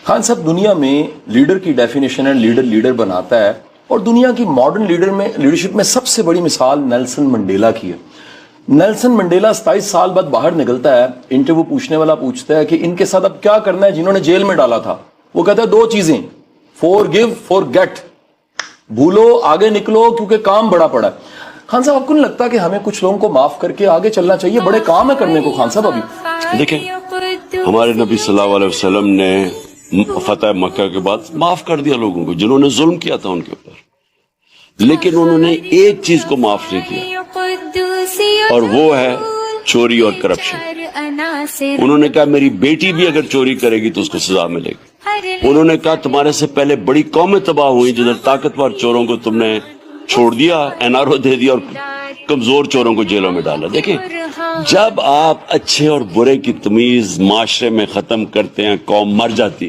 खान साहब, दुनिया में लीडर की डेफिनेशन है लीडर लीडर बनाता है, और दुनिया की मॉडर्न लीडरशिप में सबसे बड़ी मिसाल नेल्सन मंडेला की है। नेल्सन मंडेला 27 साल बाद बाहर निकलता है, इंटरव्यू पूछने वाला पूछता है कि इनके साथ अब क्या करना है जिन्होंने जेल में डाला था। वो कहता है दो चीजें, फॉरगिव फॉरगेट, भूलो आगे निकलो क्योंकि काम बड़ा पड़ा है। खान साहब, आपको नहीं लगता कि हमें कुछ लोगों को माफ करके आगे चलना चाहिए? बड़े काम है करने को खान साहब। अभी देखें, हमारे नबी सल्लल्लाहु अलैहि वसल्लम ने फतेह मक्का के बाद माफ कर दिया लोगों को जिन्होंने जुल्म किया था उनके ऊपर, लेकिन उन्होंने एक चीज को माफ नहीं किया, और वो है चोरी और करप्शन। उन्होंने कहा मेरी बेटी भी अगर चोरी करेगी तो उसको सजा मिलेगी। उन्होंने कहा तुम्हारे से पहले बड़ी कौमें तबाह हुई जिधर ताकतवर चोरों को तुमने छोड़ दिया, एनआरओ दे दिया, और कमजोर चोरों को जेलों में डाला। देखिए, जब आप अच्छे और बुरे की तमीज माशरे में खत्म करते हैं, कौम मर जाती है।